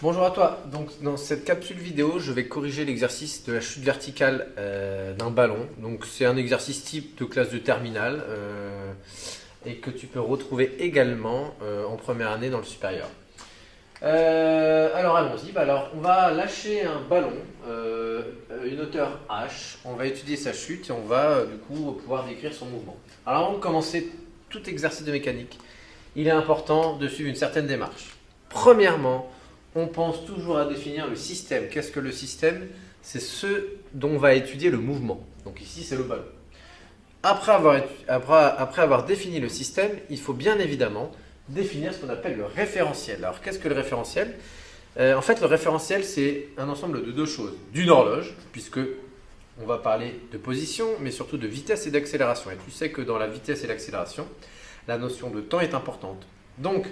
Bonjour à toi. Donc, dans cette capsule vidéo, je vais corriger l'exercice de la chute verticale d'un ballon. Donc, c'est un exercice type de classe de terminale et que tu peux retrouver également en première année dans le supérieur. Alors, allons-y. Alors, on va lâcher un ballon, une hauteur h. On va étudier sa chute et on va du coup pouvoir décrire son mouvement. Alors, avant de commencer tout exercice de mécanique, il est important de suivre une certaine démarche. Premièrement, on pense toujours à définir le système. Qu'est-ce que le système? C'est ce dont on va étudier le mouvement. Donc ici, c'est le ballon. Après avoir défini le système, il faut bien évidemment définir ce qu'on appelle le référentiel. Alors, qu'est-ce que le référentiel? En fait, le référentiel, c'est un ensemble de deux choses. D'une horloge, puisque on va parler de position, mais surtout de vitesse et d'accélération. Et tu sais que dans la vitesse et l'accélération, la notion de temps est importante. Donc,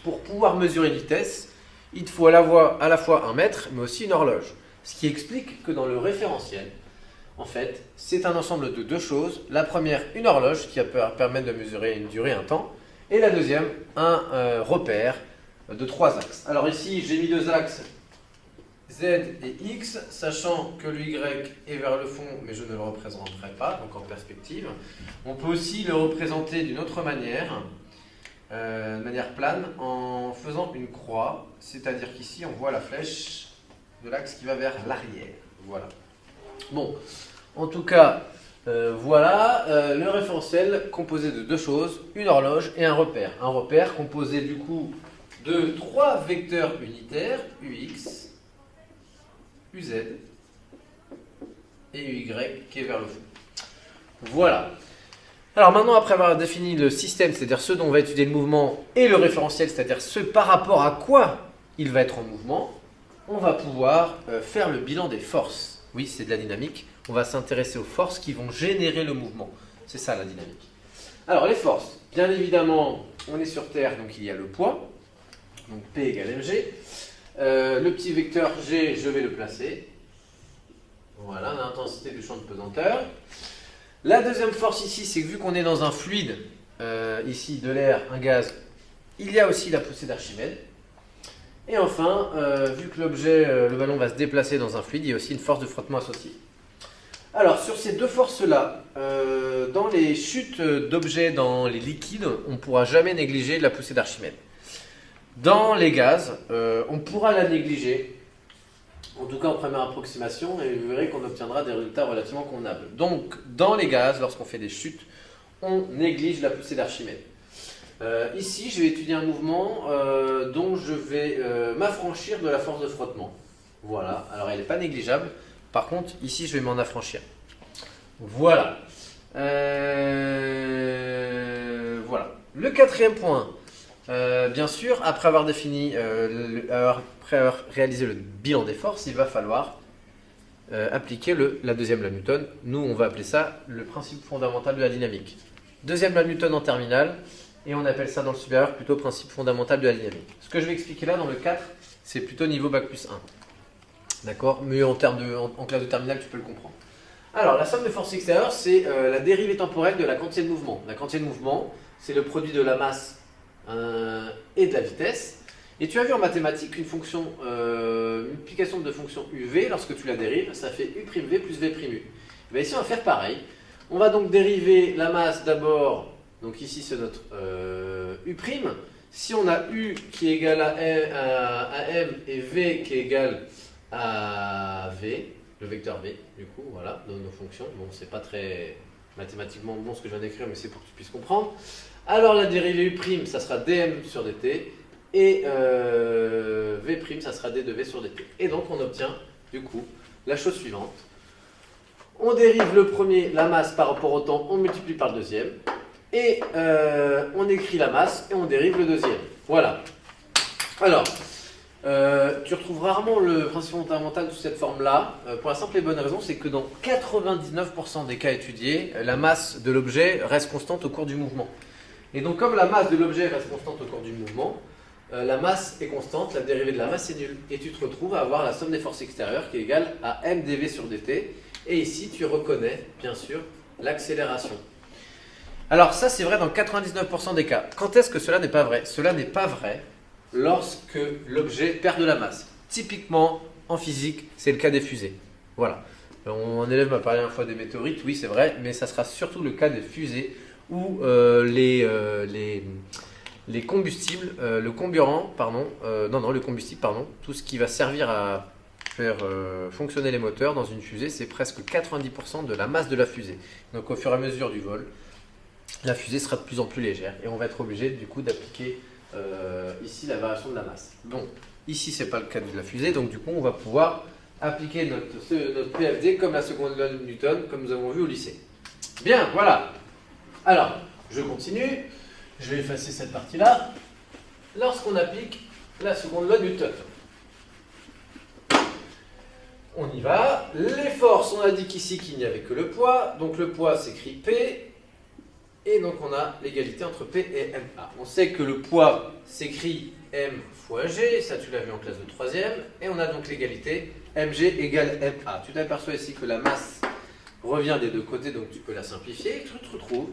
pour pouvoir mesurer une vitesse, il te faut à la fois un mètre, mais aussi une horloge. Ce qui explique que dans le référentiel, en fait, c'est un ensemble de deux choses. La première, une horloge qui va permettre de mesurer une durée, un temps. Et la deuxième, un repère de trois axes. Alors ici, j'ai mis deux axes, Z et X, sachant que le Y est vers le fond, mais je ne le représenterai pas, donc en perspective. On peut aussi le représenter d'une autre manière. De manière plane en faisant une croix, c'est-à-dire qu'ici on voit la flèche de l'axe qui va vers l'arrière. Voilà. Bon, en tout cas, voilà le référentiel composé de deux choses, une horloge et un repère. Un repère composé du coup de trois vecteurs unitaires, UX, UZ et UY qui est vers le fond. Voilà. Alors maintenant, après avoir défini le système, c'est-à-dire ce dont on va étudier le mouvement, et le référentiel, c'est-à-dire ce par rapport à quoi il va être en mouvement, on va pouvoir faire le bilan des forces. Oui, c'est de la dynamique. On va s'intéresser aux forces qui vont générer le mouvement. C'est ça la dynamique. Alors les forces, bien évidemment, on est sur Terre, donc il y a le poids, donc P égale mg. Le petit vecteur G, je vais le placer. Voilà, l'intensité du champ de pesanteur. La deuxième force ici, c'est que vu qu'on est dans un fluide, ici de l'air, un gaz, il y a aussi la poussée d'Archimède. Et enfin, vu que le ballon va se déplacer dans un fluide, il y a aussi une force de frottement associée. Alors sur ces deux forces-là, dans les chutes d'objets dans les liquides, on ne pourra jamais négliger la poussée d'Archimède. Dans les gaz, on pourra la négliger. En tout cas en première approximation, et vous verrez qu'on obtiendra des résultats relativement convenables. Donc, dans les gaz, lorsqu'on fait des chutes, on néglige la poussée d'Archimède. Ici, je vais étudier un mouvement dont je vais m'affranchir de la force de frottement. Voilà, alors elle n'est pas négligeable. Par contre, ici, je vais m'en affranchir. Voilà. Voilà. Le quatrième point. Bien sûr, après avoir défini, après avoir réalisé le bilan des forces, il va falloir appliquer la deuxième loi de Newton. Nous, on va appeler ça le principe fondamental de la dynamique. Deuxième loi de Newton en terminale, et on appelle ça dans le supérieur plutôt principe fondamental de la dynamique. Ce que je vais expliquer là dans le 4, c'est plutôt niveau bac plus 1. D'accord? Mais en classe de terminale, tu peux le comprendre. Alors, la somme de forces extérieures, c'est la dérivée temporelle de la quantité de mouvement. La quantité de mouvement, c'est le produit de la masse et de la vitesse. Et tu as vu en mathématiques une fonction, multiplication de fonction UV, lorsque tu la dérives, ça fait U' V plus V'. Et bien ici, on va faire pareil. On va donc dériver la masse d'abord, donc ici c'est notre U'. Si on a U qui est égal à M et V qui est égal à V, le vecteur V, du coup, voilà, dans nos fonctions. Bon, c'est pas très mathématiquement bon ce que je viens d'écrire, mais c'est pour que tu puisses comprendre. Alors la dérivée U', ça sera dm sur dt, et V', ça sera d de v sur dt. Et donc on obtient du coup la chose suivante. On dérive le premier, la masse par rapport au temps, on multiplie par le deuxième, et on écrit la masse et on dérive le deuxième. Voilà. Alors, tu retrouves rarement le principe fondamental sous cette forme-là, pour la simple et bonne raison, c'est que dans 99% des cas étudiés, la masse de l'objet reste constante au cours du mouvement. Et donc comme la masse de l'objet reste constante au cours du mouvement, la masse est constante, la dérivée de la masse est nulle. Et tu te retrouves à avoir la somme des forces extérieures qui est égale à m dv sur dt. Et ici, tu reconnais, bien sûr, l'accélération. Alors ça, c'est vrai dans 99% des cas. Quand est-ce que cela n'est pas vrai? Cela n'est pas vrai lorsque l'objet perd de la masse. Typiquement, en physique, c'est le cas des fusées. Voilà. Un élève m'a parlé une fois des météorites, oui c'est vrai, mais ça sera surtout le cas des fusées où les combustibles, le combustible, pardon, tout ce qui va servir à faire fonctionner les moteurs dans une fusée, c'est presque 90% de la masse de la fusée. Donc au fur et à mesure du vol, la fusée sera de plus en plus légère et on va être obligé du coup d'appliquer ici la variation de la masse. Bon, ici c'est pas le cas de la fusée, donc du coup on va pouvoir appliquer notre PFD comme la seconde loi de Newton, comme nous avons vu au lycée. Bien, voilà. Alors, je continue. Je vais effacer cette partie-là. Lorsqu'on applique la seconde loi de Newton, on y va. Les forces, on a dit qu'ici qu'il n'y avait que le poids. Donc le poids s'écrit P. Et donc on a l'égalité entre P et MA. On sait que le poids s'écrit M fois G. Ça, tu l'as vu en classe de 3e. Et on a donc l'égalité mg égale ma. Tu t'aperçois ici que la masse revient des deux côtés, donc tu peux la simplifier. Et tu te retrouves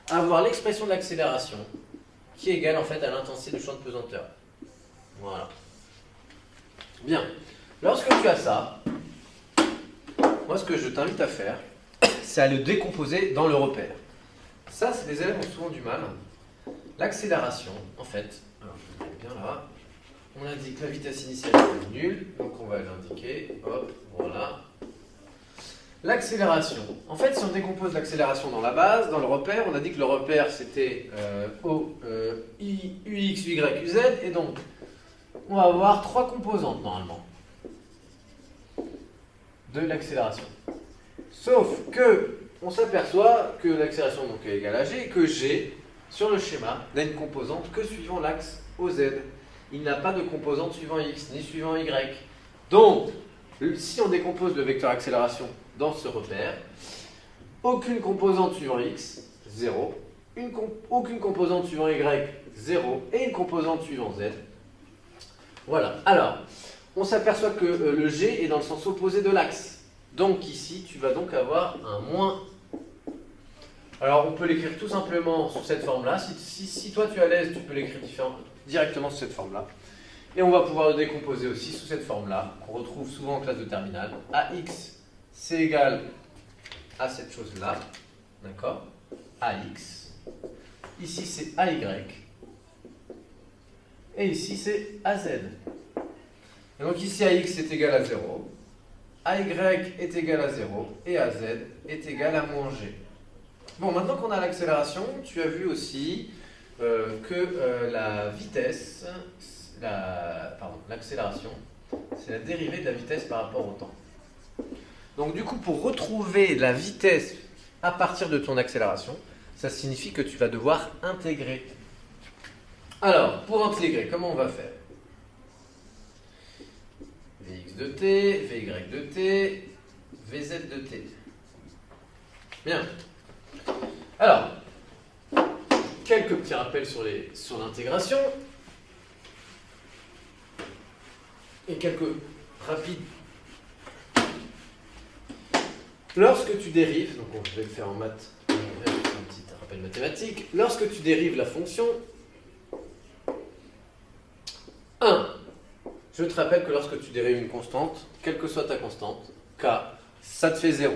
à avoir l'expression de l'accélération qui est égale en fait à l'intensité du champ de pesanteur. Voilà. Bien. Lorsque tu as ça, moi ce que je t'invite à faire, c'est à le décomposer dans le repère. Ça, les élèves ont souvent du mal. L'accélération, en fait, alors je vais bien là. On indique la vitesse initiale est nulle, donc on va l'indiquer, hop, voilà. L'accélération. En fait, si on décompose l'accélération dans la base, dans le repère, on a dit que le repère c'était UX, Y, UZ, et donc on va avoir trois composantes normalement de l'accélération. Sauf que on s'aperçoit que l'accélération donc est égale à G, et que G, sur le schéma, n'a une composante que suivant l'axe OZ. Il n'a pas de composante suivant X, ni suivant Y. Donc, si on décompose le vecteur accélération dans ce repère, aucune composante suivant X, 0, aucune composante suivant Y, 0, et une composante suivant Z. Voilà. Alors, on s'aperçoit que le G est dans le sens opposé de l'axe. Donc ici, tu vas donc avoir un moins. Alors, on peut l'écrire tout simplement sous cette forme-là. Si toi tu es à l'aise, tu peux l'écrire directement sous cette forme-là. Et on va pouvoir le décomposer aussi sous cette forme-là, qu'on retrouve souvent en classe de terminale. AX, c'est égal à cette chose-là. D'accord? AX. Ici, c'est AY. Et ici, c'est AZ. Et donc ici, AX est égal à 0. AY est égal à 0. Et AZ est égal à moins G. Bon, maintenant qu'on a l'accélération, tu as vu aussi que la vitesse, l'accélération, c'est la dérivée de la vitesse par rapport au temps. Donc du coup, pour retrouver la vitesse à partir de ton accélération, ça signifie que tu vas devoir intégrer. Alors, pour intégrer, comment on va faire? Vx de t, Vy de t, Vz de t. Bien. Alors, quelques petits rappels sur l'intégration. Et quelques rapides. Lorsque tu dérives, donc je vais le faire en maths, un petit rappel mathématique. Lorsque tu dérives la fonction 1, je te rappelle que lorsque tu dérives une constante, quelle que soit ta constante, k, ça te fait 0.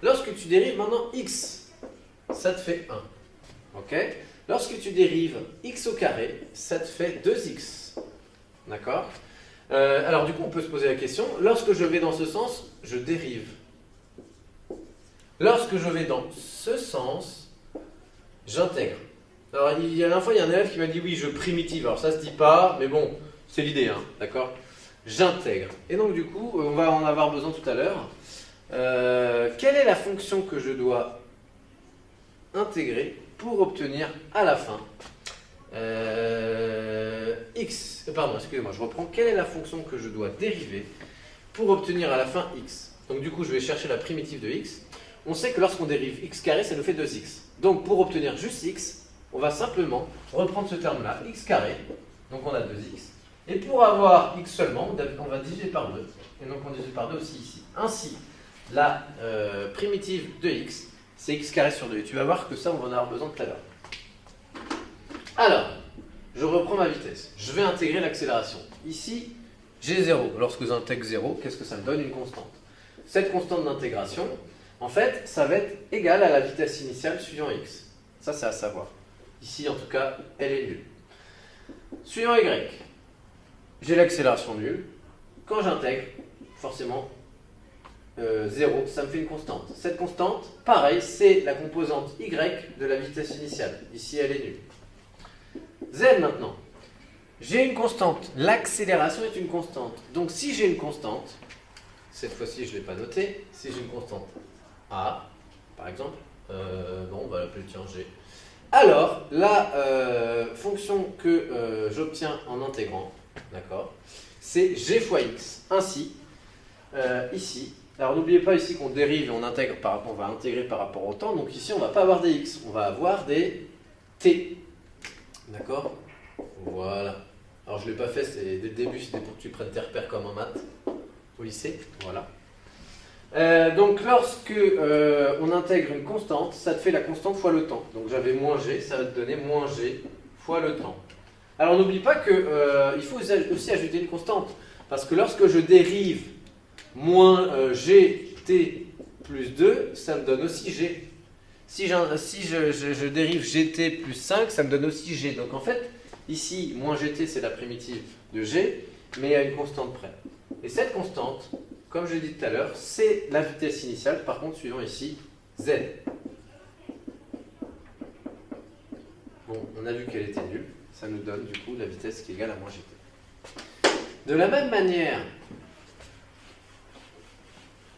Lorsque tu dérives maintenant x, ça te fait 1. Ok? Lorsque tu dérives x au carré, ça te fait 2x. D'accord? Alors du coup, on peut se poser la question, lorsque je vais dans ce sens, je dérive. Lorsque je vais dans ce sens, j'intègre. Alors il y a une fois, il y a un élève qui m'a dit oui, je primitive. Alors ça se dit pas, mais bon, c'est l'idée, hein, d'accord? J'intègre. Et donc du coup, on va en avoir besoin tout à l'heure. Quelle est la fonction que je dois intégrer pour obtenir à la fin excusez-moi, je reprends. Quelle est la fonction que je dois dériver pour obtenir à la fin x? Donc du coup, je vais chercher la primitive de x. On sait que lorsqu'on dérive x carré, ça nous fait 2x. Donc pour obtenir juste x, on va simplement reprendre ce terme-là, x carré. Donc on a 2x. Et pour avoir x seulement, on va diviser par 2. Et donc on divise par 2 aussi ici. Ainsi, la primitive de x, c'est x carré sur 2. Et tu vas voir que ça, on va en avoir besoin tout à l'heure. Alors, je reprends ma vitesse. Je vais intégrer l'accélération. Ici, j'ai 0. Lorsque j'intègre 0, qu'est-ce que ça me donne? Une constante. Cette constante d'intégration, en fait, ça va être égal à la vitesse initiale suivant x. Ça, c'est à savoir. Ici, en tout cas, elle est nulle. Suivant y, j'ai l'accélération nulle. Quand j'intègre, forcément, 0, ça me fait une constante. Cette constante, pareil, c'est la composante y de la vitesse initiale. Ici, elle est nulle. Z maintenant. J'ai une constante. L'accélération est une constante. Donc, si j'ai une constante, cette fois-ci, je ne l'ai pas noté. Si j'ai une constante A, par exemple, non, on va l'appeler tiens G. Alors, la fonction que j'obtiens en intégrant, d'accord, c'est G fois X. Ainsi, ici, alors n'oubliez pas ici qu'on dérive et on intègre on va intégrer par rapport au temps. Donc ici, on ne va pas avoir des X, on va avoir des T. D'accord? Voilà. Alors je ne l'ai pas fait, dès le début, c'était pour que tu prennes tes repères comme en maths au lycée. Voilà. Donc lorsque on intègre une constante, ça te fait la constante fois le temps. Donc j'avais moins G, ça va te donner moins G fois le temps. Alors n'oublie pas qu'il faut aussi ajouter une constante. Parce que lorsque je dérive moins gt plus 2, ça me donne aussi g. Si je dérive gt plus 5, ça me donne aussi g. Donc en fait, ici, moins gt, c'est la primitive de g, mais à une constante près. Et cette constante, comme je l'ai dit tout à l'heure, c'est la vitesse initiale, par contre, suivant ici, z. Bon, on a vu qu'elle était nulle. Ça nous donne du coup la vitesse qui est égale à moins gt. De la même manière,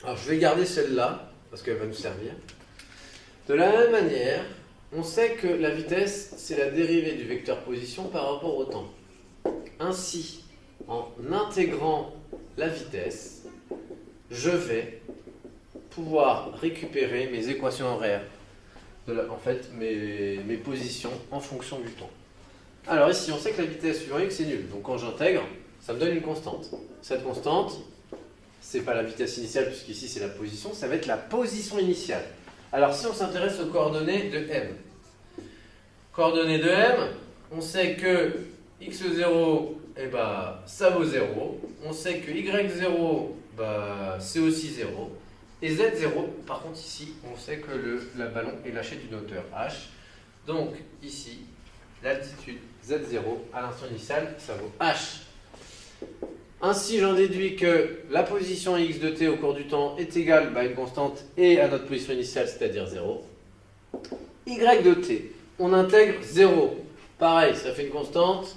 alors je vais garder celle-là, parce qu'elle va nous servir. De la même manière, on sait que la vitesse, c'est la dérivée du vecteur position par rapport au temps. Ainsi, en intégrant la vitesse, je vais pouvoir récupérer mes équations horaires, en fait mes positions en fonction du temps. Alors ici, on sait que la vitesse suivant x est nulle, donc quand j'intègre, ça me donne une constante. Cette constante, c'est pas la vitesse initiale, puisqu'ici c'est la position, ça va être la position initiale. Alors si on s'intéresse aux coordonnées de m. Coordonnées de m, on sait que x0, eh ben, ça vaut 0. On sait que y0, bah, c'est aussi 0. Et z0, par contre ici, on sait que le ballon est lâché d'une hauteur h. Donc ici, l'altitude z0 à l'instant initial, ça vaut h. Ainsi, j'en déduis que la position x de t au cours du temps est égale à une constante et à notre position initiale, c'est-à-dire 0. Y de t, on intègre 0. Pareil, ça fait une constante.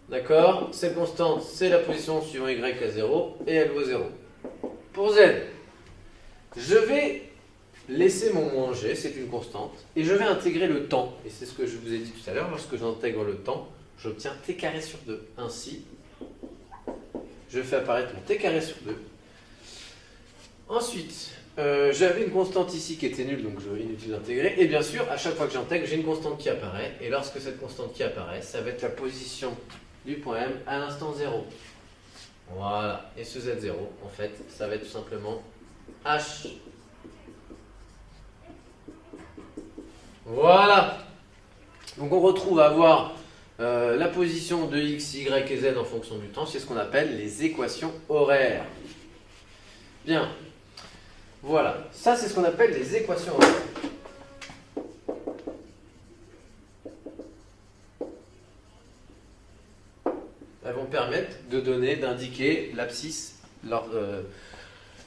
D'accord? Cette constante, c'est la position suivant y à 0 et elle vaut 0. Pour z, je vais laisser mon moins g, c'est une constante, et je vais intégrer le temps. Et c'est ce que je vous ai dit tout à l'heure, lorsque j'intègre le temps, j'obtiens t carré sur 2. Ainsi, je fais apparaître mon t carré sur 2. Ensuite, j'avais une constante ici qui était nulle, donc inutile d'intégrer. Et bien sûr, à chaque fois que j'intègre, j'ai une constante qui apparaît. Et lorsque cette constante qui apparaît, ça va être la position du point M à l'instant 0. Voilà. Et ce Z0, en fait, ça va être tout simplement H. Voilà. Donc on retrouve à avoir la position de x, y et z en fonction du temps. C'est ce qu'on appelle les équations horaires. Bien. Voilà. Ça, c'est ce qu'on appelle les équations horaires. Elles vont permettre d'indiquer l'abscisse,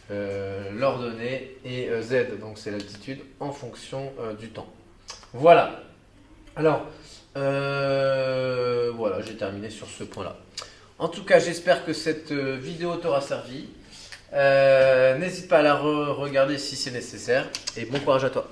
l'ordonnée et z. Donc c'est l'altitude en fonction du temps. Voilà. Alors, voilà, j'ai terminé sur ce point-là. En tout cas, j'espère que cette vidéo t'aura servi. N'hésite pas à la regarder si c'est nécessaire. Et bon courage à toi.